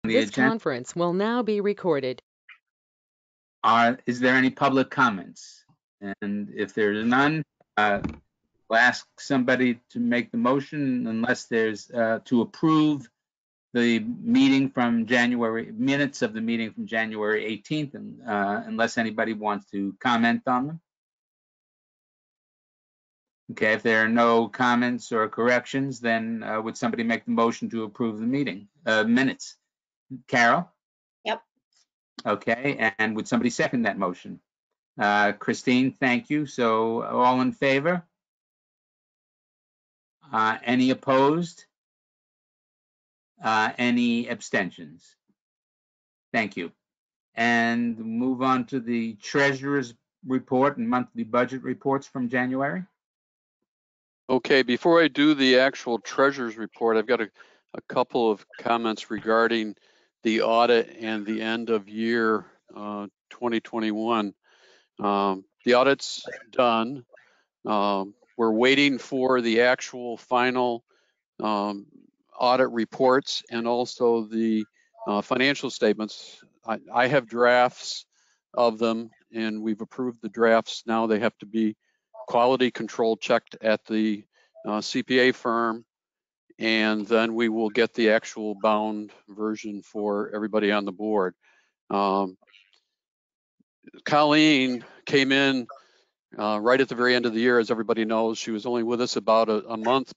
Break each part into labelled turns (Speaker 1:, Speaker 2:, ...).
Speaker 1: the
Speaker 2: This
Speaker 1: agenda.
Speaker 2: conference will now be recorded.
Speaker 1: Is there any public comments? And if there's none, we'll ask somebody to make the motion unless there's to approve the meeting from January, minutes of the meeting from January 18th, and unless anybody wants to comment on them. Okay, if there are no comments or corrections, then would somebody make the motion to approve the meeting minutes? Carol?
Speaker 3: Yep.
Speaker 1: Okay, and would somebody second that motion? Christine, thank you. So all in favor? Any opposed? Any abstentions? Thank you. And move on to the treasurer's report and monthly budget reports from January.
Speaker 4: Okay, before I do the actual treasurer's report, I've got a couple of comments regarding the audit and the end of year 2021. The audit's done. We're waiting for the actual final audit reports and also the financial statements. I have drafts of them and we've approved the drafts. Now they have to be quality control checked at the CPA firm, and then we will get the actual bound version for everybody on the board. Colleen came in right at the very end of the year. As everybody knows, she was only with us about a month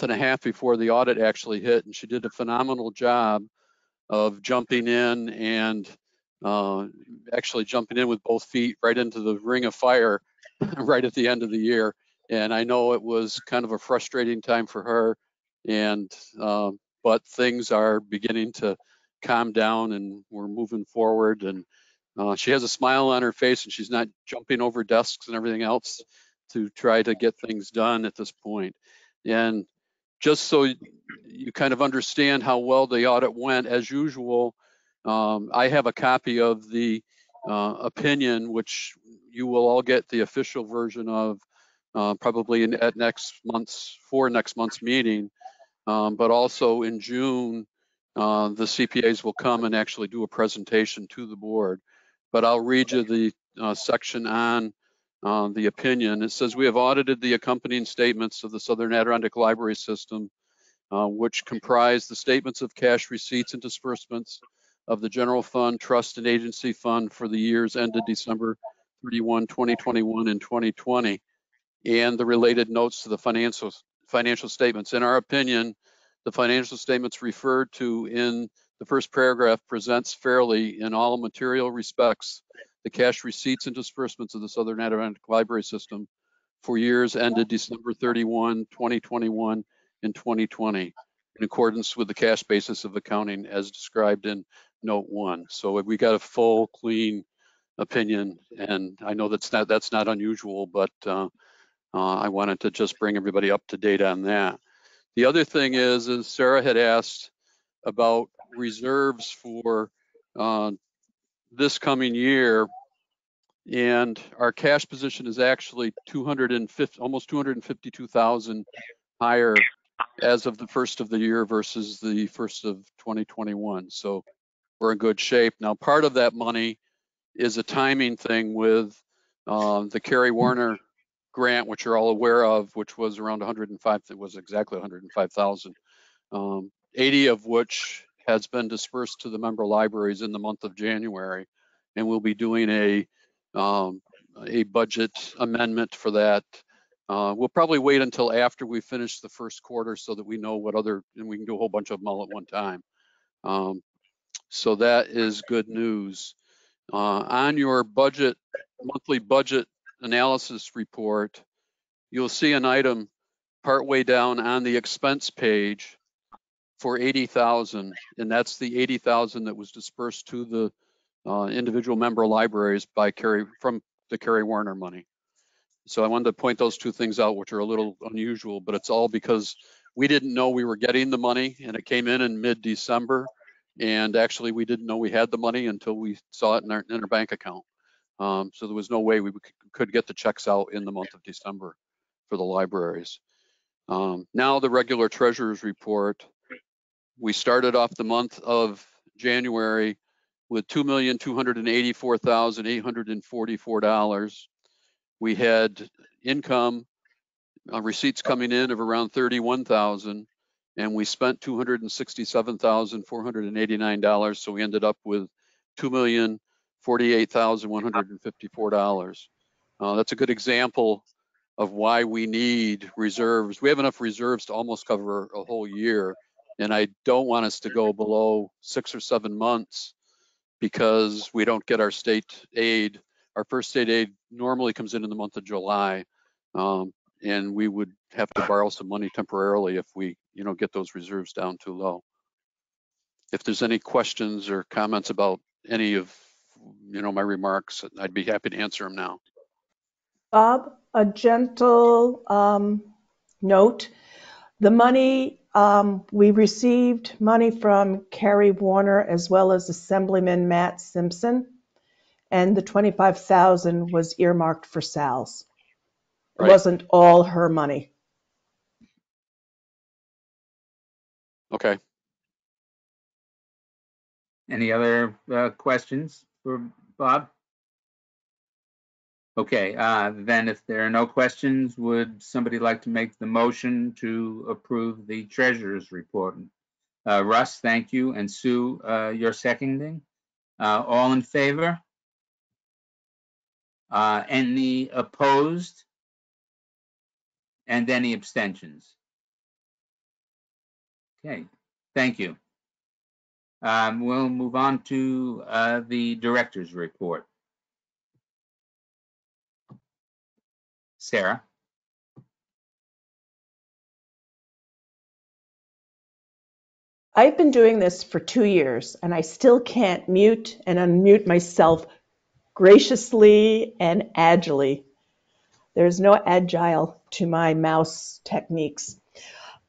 Speaker 4: and a half before the audit actually hit, and she did a phenomenal job of jumping in and actually jumping in with both feet right into the ring of fire right at the end of the year. And I know it was kind of a frustrating time for her, and but things are beginning to calm down and we're moving forward, and she has a smile on her face and she's not jumping over desks and everything else to try to get things done at this point. And just so you kind of understand how well the audit went, as usual, I have a copy of the opinion, which you will all get the official version of probably at next month's meeting. But also in June, the CPAs will come and actually do a presentation to the board. But I'll read you the section on the opinion. It says, we have audited the accompanying statements of the Southern Adirondack Library System, which comprise the statements of cash receipts and disbursements of the general fund, trust, and agency fund for the years ended December 31, 2021 and 2020, and the related notes to the financial statements. In our opinion, the financial statements referred to in the first paragraph presents fairly in all material respects the cash receipts and disbursements of the Southern Adirondack Library System for years ended December 31, 2021 and 2020, in accordance with the cash basis of accounting as described in note 1. So we got a full, clean opinion, and I know that's not unusual, but I wanted to just bring everybody up to date on that. The other thing is Sarah had asked about reserves for this coming year, and our cash position is actually almost 252,000 higher as of the first of the year versus the first of 2021. So we're in good shape. Now, part of that money is a timing thing with the Kerry Warner grant, which you're all aware of, which was around 105. It was exactly 105,000, 80 of which has been dispersed to the member libraries in the month of January, and we'll be doing a budget amendment for that. We'll probably wait until after we finish the first quarter so that we know and we can do a whole bunch of them all at one time. So that is good news. On your monthly budget analysis report, you'll see an item partway down on the expense page for 80,000, and that's the 80,000 that was dispersed to the individual member libraries from the Kerry Warner money. So I wanted to point those two things out, which are a little unusual, but it's all because we didn't know we were getting the money, and it came in mid-December, and actually we didn't know we had the money until we saw it in our bank account. So there was no way we could get the checks out in the month of December for the libraries. Now the regular treasurer's report. We started off the month of January with $2,284,844. We had income receipts coming in of around $31,000, and we spent $267,489. So we ended up with $2,048,154. That's a good example of why we need reserves. We have enough reserves to almost cover a whole year, and I don't want us to go below 6 or 7 months because we don't get our state aid. Our first state aid normally comes in the month of July, and we would have to borrow some money temporarily if we, get those reserves down too low. If there's any questions or comments about any of, my remarks, I'd be happy to answer them now.
Speaker 3: Bob, a gentle note. The money, we received money from Kerry Warner as well as Assemblyman Matt Simpson, and the $25,000 was earmarked for SALS. It
Speaker 4: Right.
Speaker 3: wasn't all her money.
Speaker 4: Okay.
Speaker 1: Any other questions for Bob? Okay, then if there are no questions, would somebody like to make the motion to approve the treasurer's report? Russ, thank you. And Sue, you're seconding. All in favor? Any opposed? And any abstentions? Okay, thank you. We'll move on to the director's report. Sarah?
Speaker 3: I've been doing this for 2 years, and I still can't mute and unmute myself graciously and agilely. There's no agile to my mouse techniques.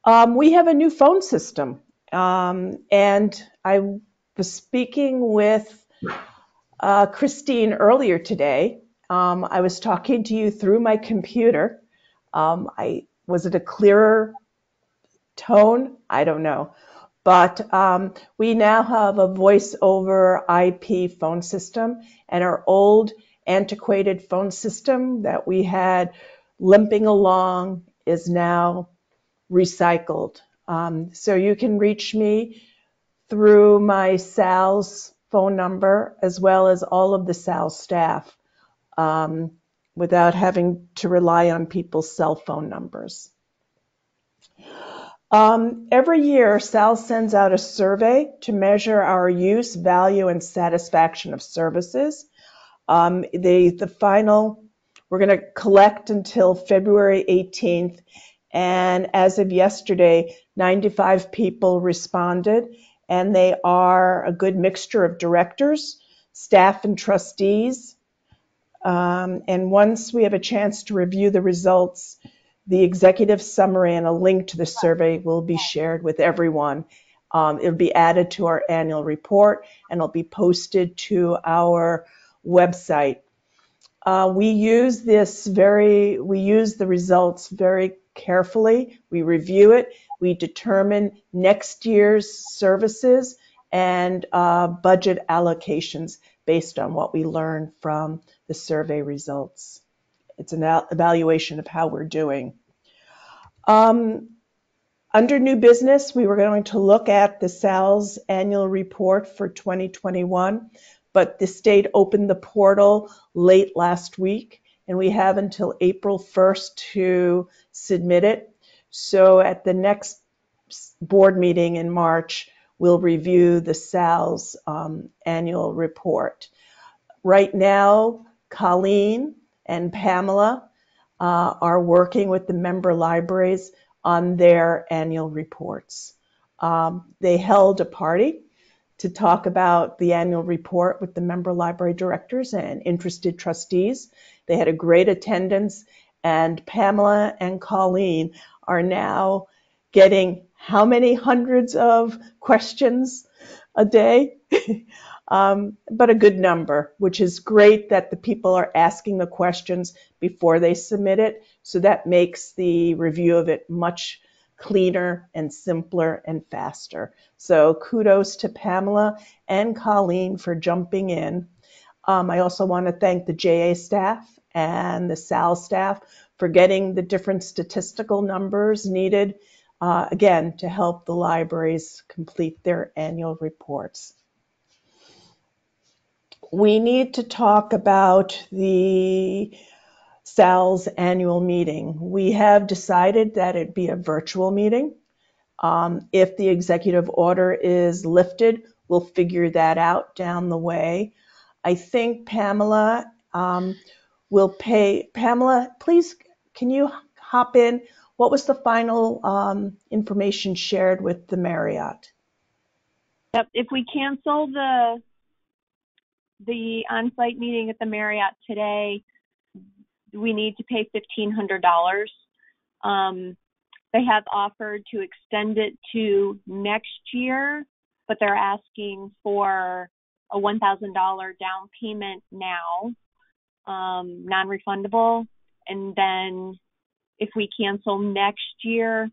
Speaker 3: We have a new phone system, and I was speaking with Christine earlier today. I was talking to you through my computer. Was it a clearer tone? I don't know. But we now have a voice over IP phone system, and our old antiquated phone system that we had limping along is now recycled. So you can reach me through my SALS phone number as well as all of the SALS staff without having to rely on people's cell phone numbers. Every year, SALS sends out a survey to measure our use, value, and satisfaction of services. The final, we're going to collect until February 18th, and as of yesterday, 95 people responded, and they are a good mixture of directors, staff, and trustees. And once we have a chance to review the results, the executive summary and a link to the survey will be shared with everyone. It'll be added to our annual report, and it'll be posted to our website. We use the results very carefully. We review it. We determine next year's services and budget allocations based on what we learn from the survey results. It's an evaluation of how we're doing. Under new business, we were going to look at the SALS annual report for 2021, but the state opened the portal late last week, and we have until April 1st to submit it. So at the next board meeting in March, we'll review the SALS annual report. Right now, Colleen and Pamela are working with the member libraries on their annual reports. They held a party to talk about the annual report with the member library directors and interested trustees. They had a great attendance, and Pamela and Colleen are now getting how many hundreds of questions a day? But a good number, which is great that the people are asking the questions before they submit it. So that makes the review of it much cleaner and simpler and faster. So kudos to Pamela and Colleen for jumping in. I also want to thank the JA staff and the SALS staff for getting the different statistical numbers needed, again, to help the libraries complete their annual reports. We need to talk about the SALS annual meeting. We have decided that it'd be a virtual meeting. If the executive order is lifted, we'll figure that out down the way. I think Pamela will pay. Pamela, please, can you hop in? What was the final information shared with the Marriott?
Speaker 5: Yep. If we cancel the on-site meeting at the Marriott today, we need to pay $1,500. They have offered to extend it to next year, but they're asking for a $1,000 down payment now, non-refundable. And then if we cancel next year,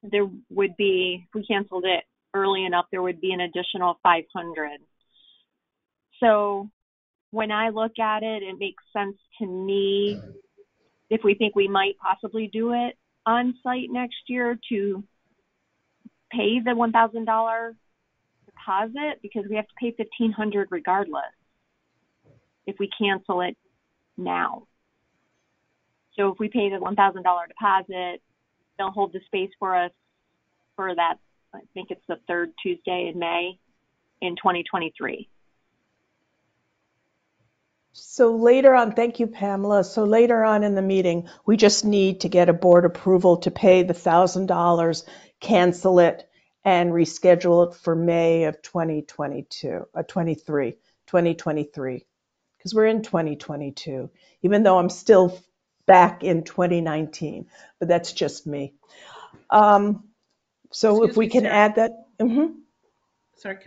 Speaker 5: there would be, if we canceled it early enough, there would be an additional $500. So when I look at it, it makes sense to me, if we think we might possibly do it on site next year, to pay the $1,000 deposit, because we have to pay $1,500 regardless if we cancel it now. So if we pay the $1,000 deposit, they'll hold the space for us for that, I think it's the third Tuesday in May in 2023.
Speaker 3: So later on, thank you, Pamela. So later on in the meeting, we just need to get a board approval to pay the $1,000, cancel it, and reschedule it for May of 2023, because we're in 2022, even though I'm still back in 2019, but that's just me. So
Speaker 6: Excuse
Speaker 3: if we
Speaker 6: me,
Speaker 3: can
Speaker 6: Sarah.
Speaker 3: add that.
Speaker 6: Sorry,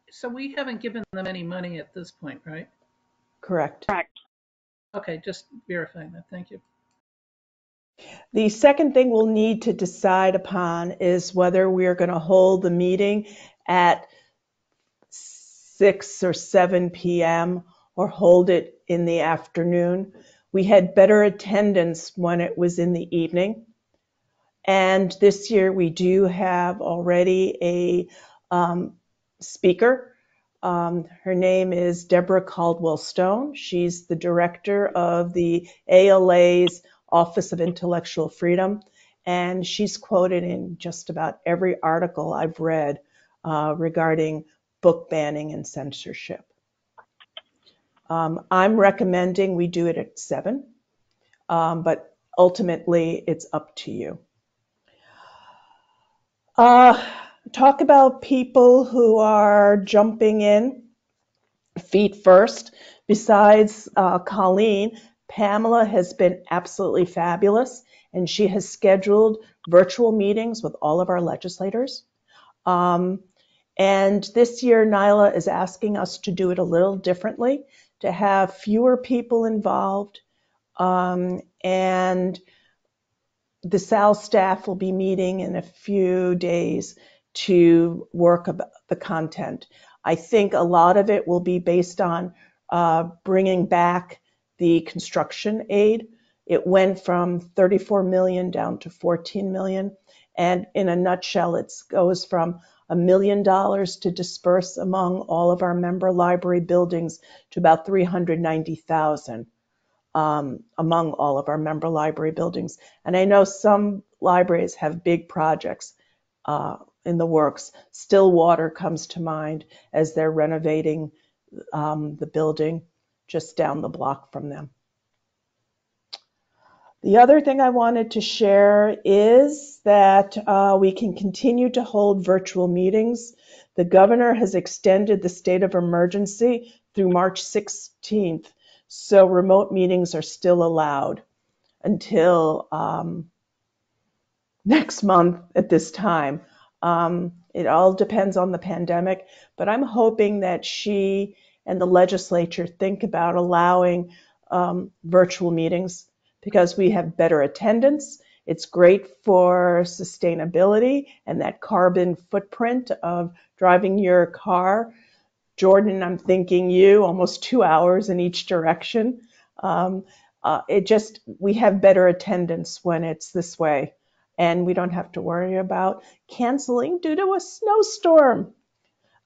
Speaker 6: so we haven't given them any money at this point, right?
Speaker 3: Correct.
Speaker 5: Correct.
Speaker 6: Okay, just verifying that. Thank you.
Speaker 3: The second thing we'll need to decide upon is whether we're going to hold the meeting at 6 or 7 p.m. or hold it in the afternoon. We had better attendance when it was in the evening. And this year we do have already a speaker. Her name is Deborah Caldwell-Stone. She's the director of the ALA's Office of Intellectual Freedom, and she's quoted in just about every article I've read regarding book banning and censorship. I'm recommending we do it at 7, but ultimately it's up to you. Talk about people who are jumping in feet first. Besides Colleen, Pamela has been absolutely fabulous, and she has scheduled virtual meetings with all of our legislators. And this year, Nyla is asking us to do it a little differently, to have fewer people involved, and the SALS staff will be meeting in a few days to work about the content. I think a lot of it will be based on bringing back the construction aid. It went from 34 million down to 14 million. And in a nutshell, it goes from $1 million to disperse among all of our member library buildings to about 390,000. Among all of our member library buildings. And I know some libraries have big projects in the works. Stillwater comes to mind as they're renovating the building just down the block from them. The other thing I wanted to share is that we can continue to hold virtual meetings. The governor has extended the state of emergency through March 16th. So remote meetings are still allowed until next month at this time. It all depends on the pandemic, but I'm hoping that she and the legislature think about allowing virtual meetings, because we have better attendance It's great for sustainability and that carbon footprint of driving your car. Jordan, I'm thinking you, almost 2 hours in each direction. We have better attendance when it's this way. And we don't have to worry about canceling due to a snowstorm.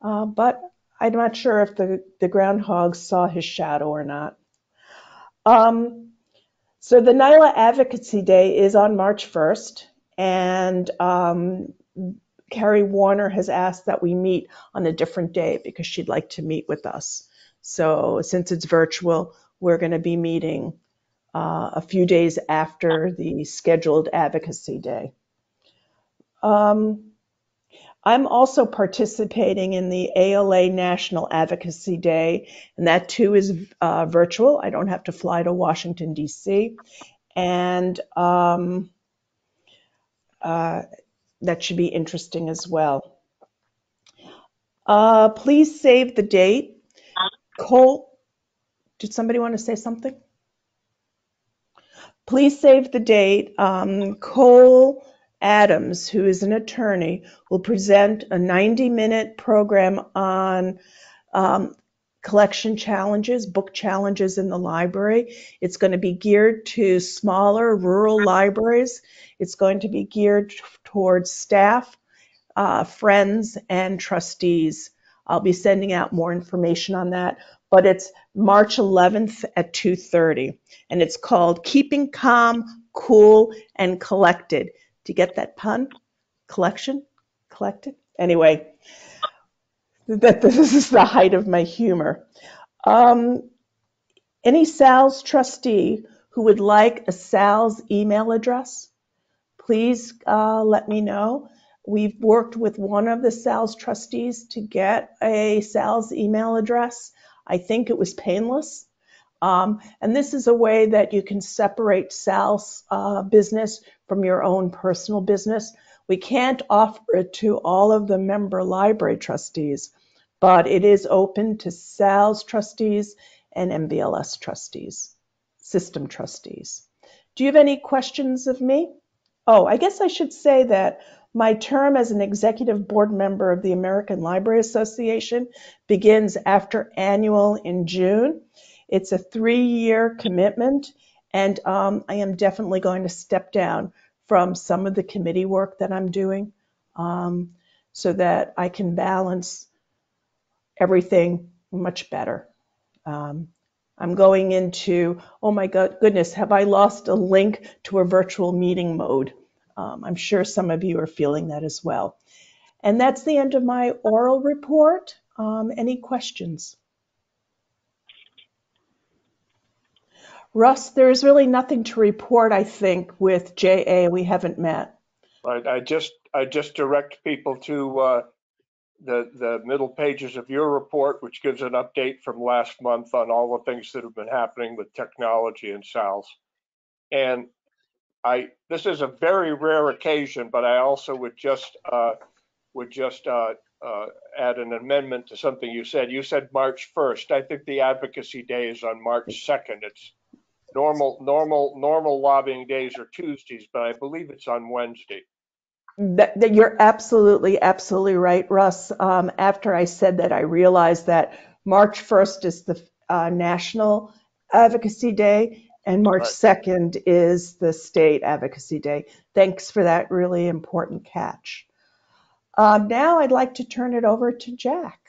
Speaker 3: But I'm not sure if the groundhog saw his shadow or not. So the Nyla Advocacy Day is on March 1st, and Carrie Warner has asked that we meet on a different day because she'd like to meet with us. So since it's virtual, we're going to be meeting a few days after the scheduled Advocacy Day. I'm also participating in the ALA National Advocacy Day, and that too is virtual. I don't have to fly to Washington, D.C., and that should be interesting as well. Please save the date. Cole, did somebody want to say something? Please save the date. Cole Adams, who is an attorney, will present a 90-minute program on collection challenges, book challenges in the library. It's going to be geared to smaller rural libraries. It's going to be geared towards staff, friends, and trustees. I'll be sending out more information on that, but it's March 11th at 2:30, and it's called Keeping Calm, Cool, and Collected. Do you get that pun? Collection? Collected? Anyway, this is the height of my humor. Any SALS trustee who would like a SALS email address, please let me know. We've worked with one of the SALS trustees to get a SALS email address. I think it was painless. And this is a way that you can separate SALS business from your own personal business. We can't offer it to all of the member library trustees, but it is open to SALS trustees and MBLS trustees, system trustees. Do you have any questions of me? Oh, I guess I should say that my term as an executive board member of the American Library Association begins after annual in June. It's a 3-year commitment, and I am definitely going to step down from some of the committee work that I'm doing so that I can balance everything much better. I'm going into, oh my goodness, have I lost a link to a virtual meeting mode? I'm sure some of you are feeling that as well. And that's the end of my oral report. Any questions? Russ, there's really nothing to report, I think, with JA. We haven't met.
Speaker 7: I just direct people to the middle pages of your report, which gives an update from last month on all the things that have been happening with technology and SALS. And this is a very rare occasion, but I also would just add an amendment to something you said. You said March 1st. I think the Advocacy Day is on March 2nd. It's normal lobbying days are Tuesdays, but I believe it's on Wednesday.
Speaker 3: That you're absolutely right, Russ. After I said that, I realized that March 1st is the National Advocacy Day, and March 2nd is the State Advocacy Day. Thanks for that really important catch. Now I'd like to turn it over to Jack,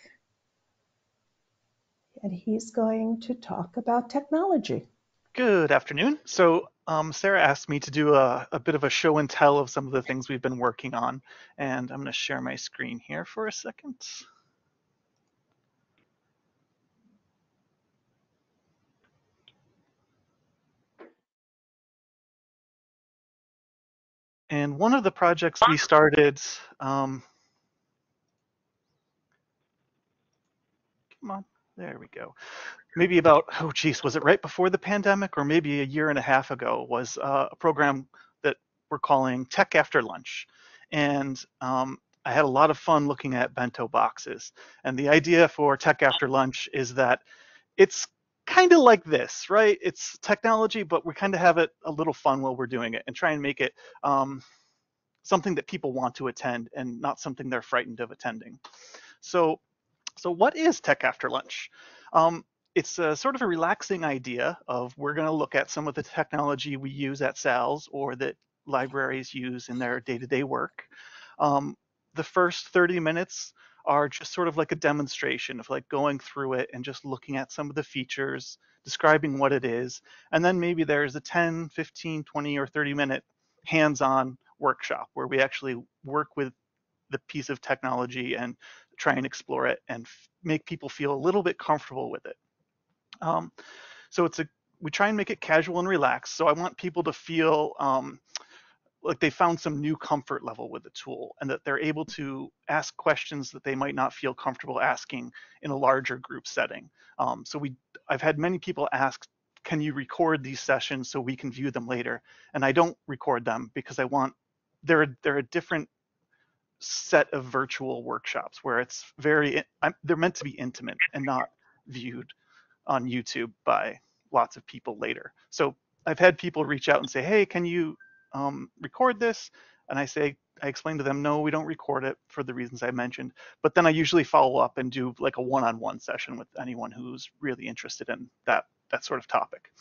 Speaker 3: and he's going to talk about technology.
Speaker 8: Good afternoon. So Sarah asked me to do a bit of a show and tell of some of the things we've been working on, and I'm going to share my screen here for a second. And one of the projects we started, come on, there we go. Maybe about, was it right before the pandemic or maybe a year and a half ago, was a program that we're calling Tech After Lunch. And I had a lot of fun looking at bento boxes. And the idea for Tech After Lunch is that it's kind of like this, right? It's technology, but we kind of have it a little fun while we're doing it and try and make it something that people want to attend and not something they're frightened of attending. So what is Tech After Lunch? It's a sort of a relaxing idea of we're going to look at some of the technology we use at SALS or that libraries use in their day-to-day work. The first 30 minutes are just sort of like a demonstration of like going through it and just looking at some of the features, describing what it is. And then maybe there's a 10, 15, 20, or 30-minute hands-on workshop where we actually work with the piece of technology and try and explore it and make people feel a little bit comfortable with it. So we try and make it casual and relaxed. So I want people to feel like they found some new comfort level with the tool and that they're able to ask questions that they might not feel comfortable asking in a larger group setting. I've had many people ask, can you record these sessions so we can view them later? And I don't record them because they're a different set of virtual workshops where they're meant to be intimate and not viewed on YouTube by lots of people later. So I've had people reach out and say, hey, can you record this? And I explain to them, no, we don't record it for the reasons I mentioned. But then I usually follow up and do like a one-on-one session with anyone who's really interested in that sort of topic.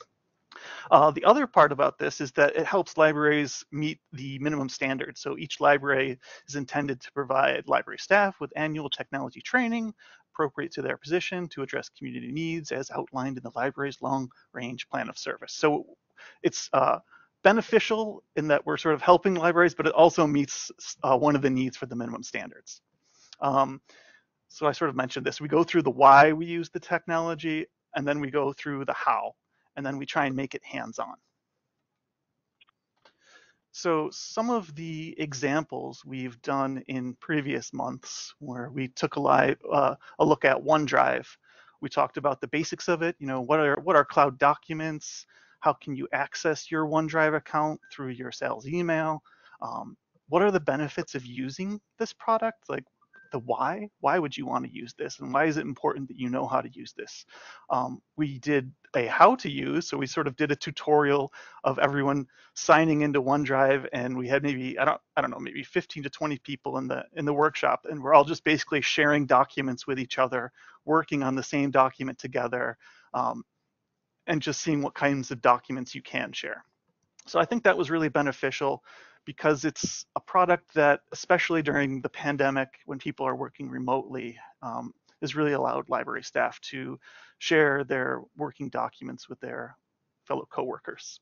Speaker 8: The other part about this is that it helps libraries meet the minimum standards. So each library is intended to provide library staff with annual technology training appropriate to their position to address community needs as outlined in the library's long-range plan of service. So it's beneficial in that we're sort of helping libraries, but it also meets one of the needs for the minimum standards. So I sort of mentioned this. We go through the why we use the technology, and then we go through the how, and then we try and make it hands-on. So some of the examples we've done in previous months where we took a look at OneDrive. We talked about the basics of it. What are cloud documents? How can you access your OneDrive account through your SALS email? What are the benefits of using this product? Like the why. Why would you want to use this? And why is it important that you know how to use this? We did a how to use, so we sort of did a tutorial of everyone signing into OneDrive, and we had maybe, I don't know, maybe 15 to 20 people in the workshop, and we're all just basically sharing documents with each other, working on the same document together, and just seeing what kinds of documents you can share. So I think that was really beneficial because it's a product that, especially during the pandemic when people are working remotely, has really allowed library staff to share their working documents with their fellow coworkers.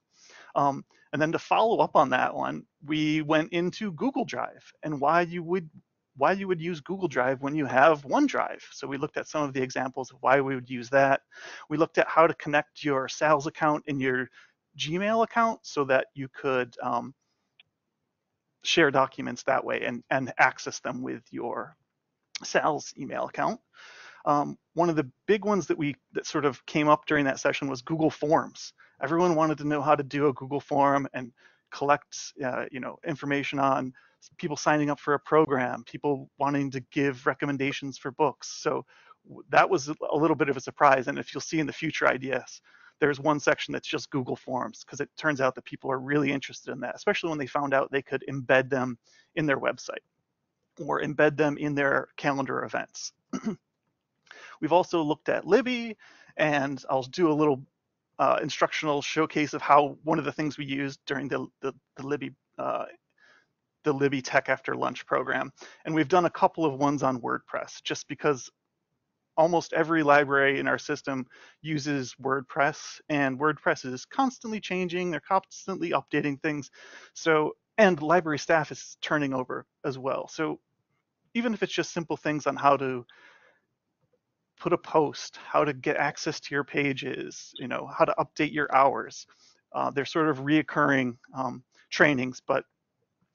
Speaker 8: And then to follow up on that one, we went into Google Drive and why you would use Google Drive when you have OneDrive. So we looked at some of the examples of why we would use that. We looked at how to connect your SALS account and your Gmail account so that you could share documents that way and access them with your SALS email account. One of the big ones that sort of came up during that session was Google Forms. Everyone wanted to know how to do a Google form and collect information on people signing up for a program, people wanting to give recommendations for books. So that was a little bit of a surprise. And if you'll see in the future ideas, there's one section that's just Google Forms because it turns out that people are really interested in that, especially when they found out they could embed them in their website or embed them in their calendar events. We've also looked at Libby, and I'll do a little instructional showcase of how one of the things we used during the Libby Tech After Lunch program. And we've done a couple of ones on WordPress just because almost every library in our system uses WordPress, and WordPress is constantly changing. They're constantly updating things. And library staff is turning over as well. So even if it's just simple things on how to put a post, how to get access to your pages, how to update your hours, they're sort of reoccurring trainings, but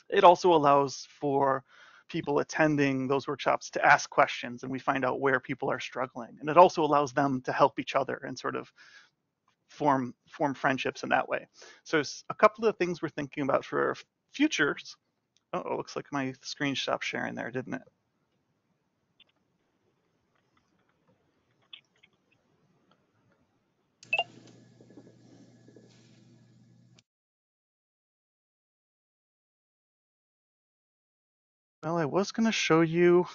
Speaker 8: it also allows for people attending those workshops to ask questions, and we find out where people are struggling. And it also allows them to help each other and sort of form friendships in that way. So a couple of things we're thinking about for futures. Oh, it looks like my screen stopped sharing there, didn't it? Well, I was going to show you.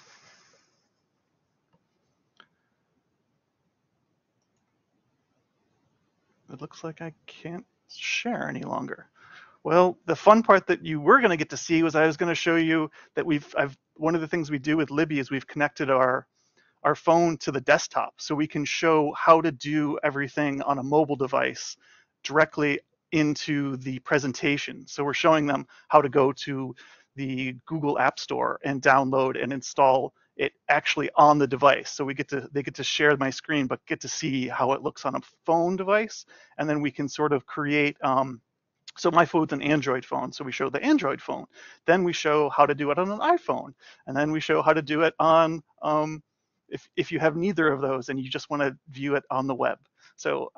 Speaker 8: It looks like I can't share any longer. Well, the fun part that you were going to get to see was I was going to show you that one of the things we do with Libby is we've connected our phone to the desktop, so we can show how to do everything on a mobile device directly into the presentation. So we're showing them how to go to the Google App Store and download and install it actually on the device. So they get to share my screen, but get to see how it looks on a phone device. And then we can sort of create, so my phone's an Android phone, so we show the Android phone. Then we show how to do it on an iPhone. And then we show how to do it on, if you have neither of those and you just want to view it on the web. So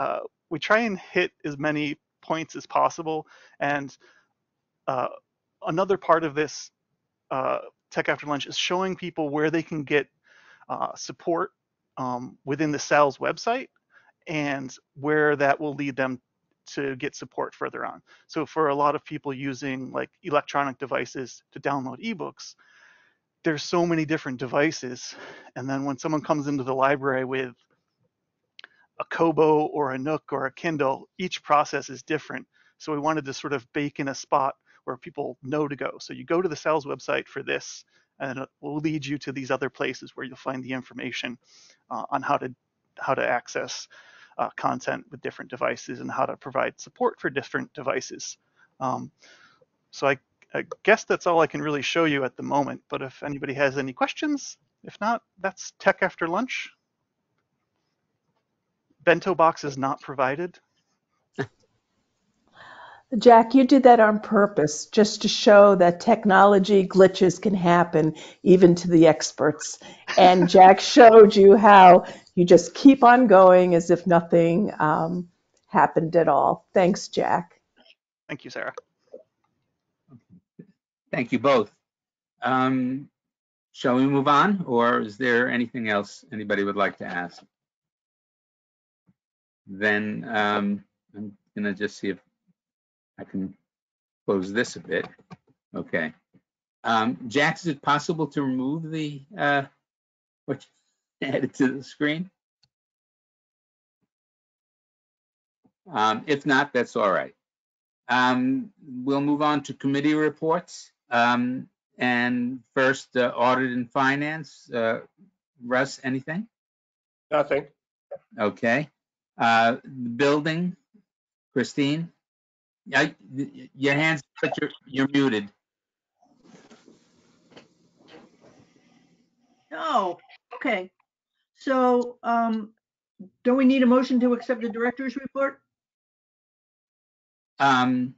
Speaker 8: we try and hit as many points as possible. And another part of this Tech After Lunch is showing people where they can get support within the SALS website and where that will lead them to get support further on. So for a lot of people using like electronic devices to download ebooks, there's so many different devices. And then when someone comes into the library with a Kobo or a Nook or a Kindle, each process is different. So we wanted to sort of bake in a spot where people know to go. So you go to the SALS website for this, and it will lead you to these other places where you'll find the information on how to access content with different devices and how to provide support for different devices. So I guess that's all I can really show you at the moment, but if anybody has any questions, if not, that's Tech After Lunch. Bento box is not provided.
Speaker 3: Jack, you did that on purpose just to show that technology glitches can happen even to the experts. And Jack showed you how you just keep on going as if nothing happened at all. Thanks, Jack.
Speaker 8: Thank you, Sarah.
Speaker 1: Thank you both. Shall we move on, or is there anything else anybody would like to ask? Then I'm gonna just see if I can close this a bit. Okay. Jack, is it possible to remove the what you added to the screen? If not, that's all right. We'll move on to committee reports. And first, Audit and Finance. Russ, anything?
Speaker 7: Nothing.
Speaker 1: Okay. Building, Christine? Your hands, but you're muted.
Speaker 9: Oh, okay. So, don't we need a motion to accept the director's report?
Speaker 1: No.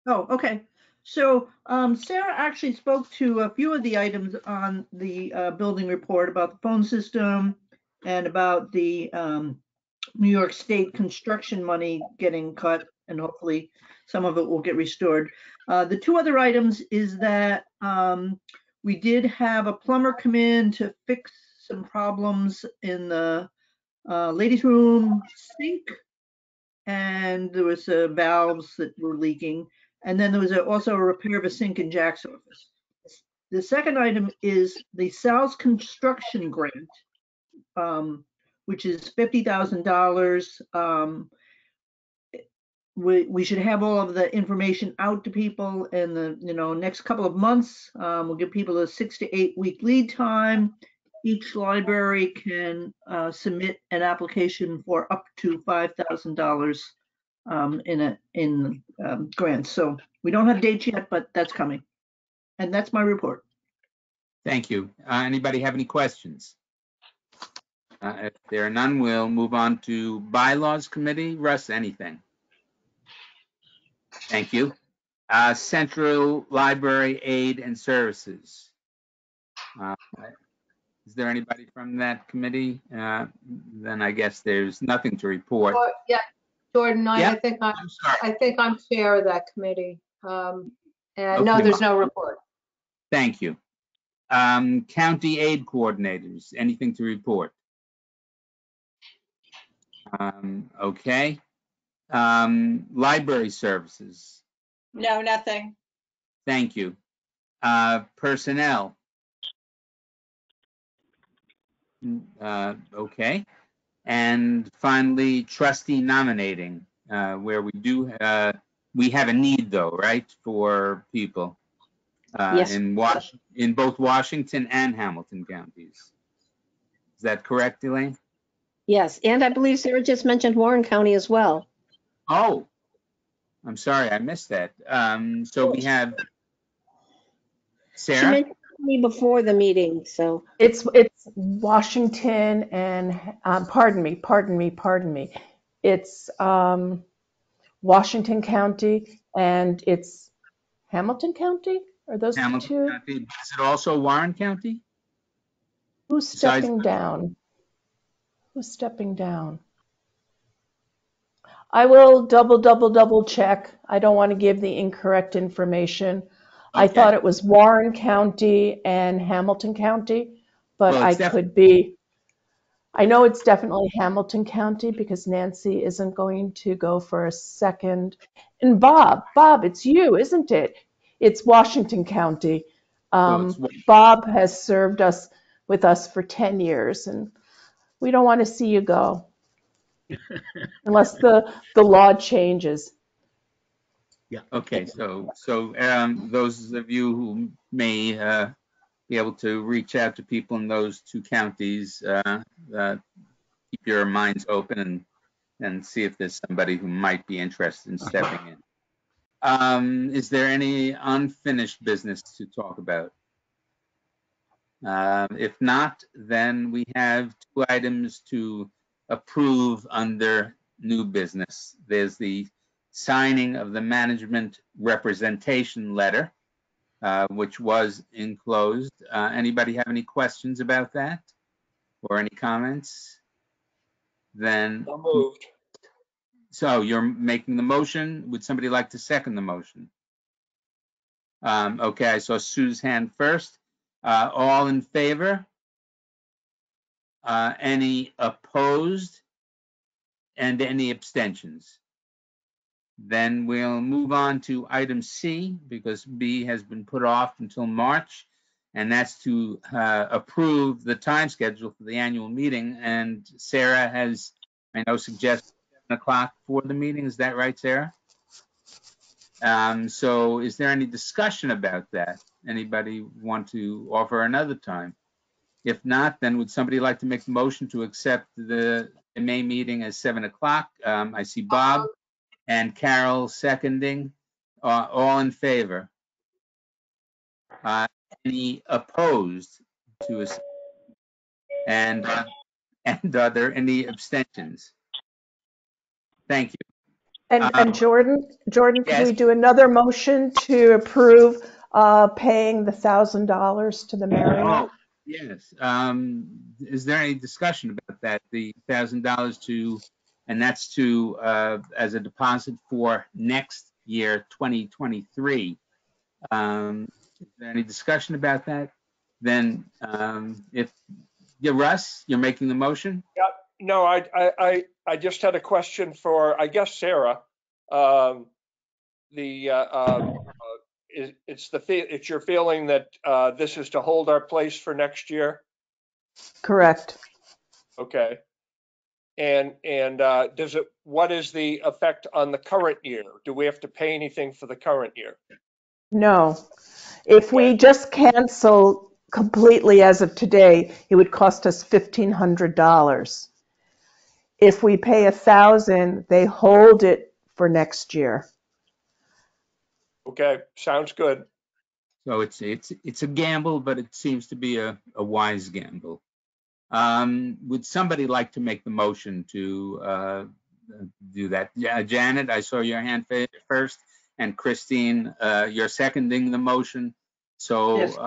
Speaker 9: Oh, okay. So, Sarah actually spoke to a few of the items on the building report about the phone system and about the New York State construction money getting cut, and hopefully some of it will get restored. The two other items is that we did have a plumber come in to fix some problems in the ladies' room sink, and there was valves that were leaking. And then there was also a repair of a sink in Jack's office. The second item is the SALS construction grant, which is $50,000. We should have all of the information out to people in the next couple of months. We'll give people a 6 to 8 week lead time. Each library can submit an application for up to $5,000 in grants. So we don't have dates yet, but that's coming. And that's my report.
Speaker 1: Thank you. Anybody have any questions? If there are none, we'll move on to Bylaws Committee. Russ, anything? Thank you. Central Library Aid and Services. Is there anybody from that committee? Then I guess there's nothing to report.
Speaker 10: Yeah, Jordan,
Speaker 1: Yeah?
Speaker 10: I think I'm chair of that committee. And no,
Speaker 1: Okay.
Speaker 10: there's no report.
Speaker 1: Thank you. County aid coordinators, anything to report? Okay. Library services.
Speaker 11: No, nothing.
Speaker 1: Thank you. Personnel. Okay. And finally, trustee nominating, where we have a need though, right, for people
Speaker 11: Yes.
Speaker 1: in both Washington and Hamilton counties. Is that correct, Elaine?
Speaker 11: Yes, and I believe Sarah just mentioned Warren County as well.
Speaker 1: Oh, I'm sorry, I missed that. So we have
Speaker 11: She
Speaker 1: Sarah.
Speaker 11: mentioned me before the meeting, so
Speaker 3: It's Washington and, pardon me. It's Washington County and it's Hamilton County? Are those the
Speaker 1: Hamilton
Speaker 3: two?
Speaker 1: County. Is it also Warren County?
Speaker 3: Who's
Speaker 1: Besides,
Speaker 3: stepping down? Who's stepping down? I will double check. I don't want to give the incorrect information. I
Speaker 1: okay.
Speaker 3: thought it was Warren County and Hamilton County, but
Speaker 1: Well,
Speaker 3: I
Speaker 1: it's
Speaker 3: could be. I know it's definitely Hamilton County because Nancy isn't going to go for a second. And Bob, it's you, isn't it? It's Washington County.
Speaker 1: So it's
Speaker 3: Bob has served with us for 10 years, and we don't want to see you go unless the law changes.
Speaker 1: yeah. Okay. So those of you who may be able to reach out to people in those two counties, keep your minds open and see if there's somebody who might be interested in stepping in. Is there any unfinished business to talk about? If not, then we have two items to approve under new business. There's the signing of the management representation letter, which was enclosed. Anybody have any questions about that or any comments? Then,
Speaker 7: So moved.
Speaker 1: so you're making the motion. Would somebody like to second the motion? Okay, I saw Sue's hand first. All in favor? Any opposed? And any abstentions? Then we'll move on to item C, because B has been put off until March, and that's to approve the time schedule for the annual meeting. And Sarah has, I know, suggested 7 o'clock for the meeting. Is that right, Sarah? So is there any discussion about that? Anybody want to offer another time? If not, then would somebody like to make the motion to accept the May meeting as 7 o'clock? I see Bob and Carol seconding. All in favor? Any opposed to us? And are there any abstentions? Thank you.
Speaker 3: And Jordan, could
Speaker 1: yes.
Speaker 3: we do another motion to approve paying the $1,000 to the Marriott?
Speaker 1: Oh, yes. Is there any discussion about that? The $1,000 to, and that's to as a deposit for next year, 2023. Is there any discussion about that? Then, if Russ, you're making the motion.
Speaker 7: Yep. No, I just had a question for, I guess, Sarah. It's your feeling that this is to hold our place for next year?
Speaker 3: Correct.
Speaker 7: Okay. And what is the effect on the current year? Do we have to pay anything for the current year?
Speaker 3: No. If we just cancel completely as of today, it would cost us $1,500. If we pay $1,000, they hold it for next year.
Speaker 7: Okay, sounds good.
Speaker 1: So it's a gamble, but it seems to be a wise gamble. Would somebody like to make the motion to do that? Yeah, Janet, I saw your hand first, and Christine, you're seconding the motion. So
Speaker 9: Yes.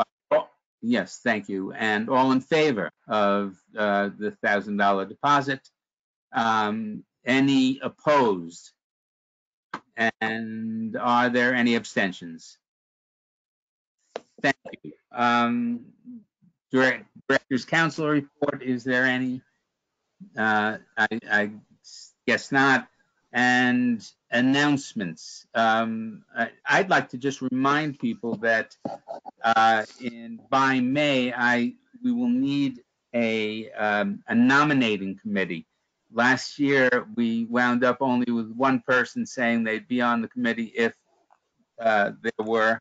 Speaker 1: Yes, thank you. And all in favor of the $1,000 deposit? Any opposed? And are there any abstentions? Thank you. Director's Council report, is there any? I guess not. And announcements. I'd like to just remind people that by May, we will need a nominating committee. Last year, we wound up only with one person saying they'd be on the committee if there were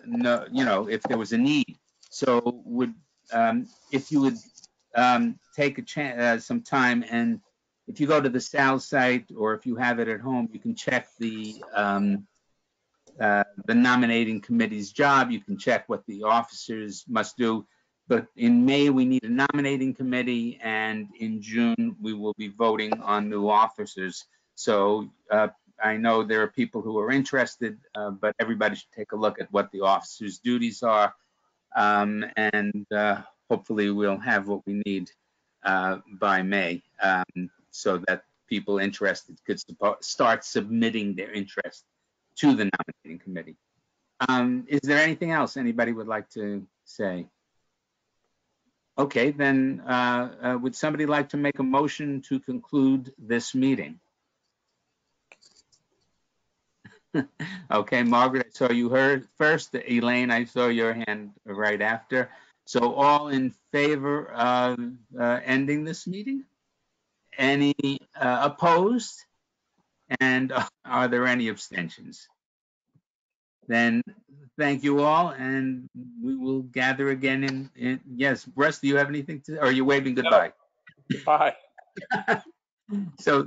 Speaker 1: no, if there was a need. So if you would take a chance, some time, and if you go to the SALS site or if you have it at home, you can check the nominating committee's job. You can check what the officers must do. But in May, we need a nominating committee, and in June, we will be voting on new officers. So I know there are people who are interested, but everybody should take a look at what the officers' duties are, and hopefully we'll have what we need by May, so that people interested could start submitting their interest to the nominating committee. Is there anything else anybody would like to say? Okay, then would somebody like to make a motion to conclude this meeting? Okay, Margaret, I saw you heard first. Elaine, I saw your hand right after. So all in favor of ending this meeting? Any opposed? And are there any abstentions? Then thank you all, and we will gather again yes, Russ, do you have anything to, or are you waving goodbye?
Speaker 7: Bye.
Speaker 1: So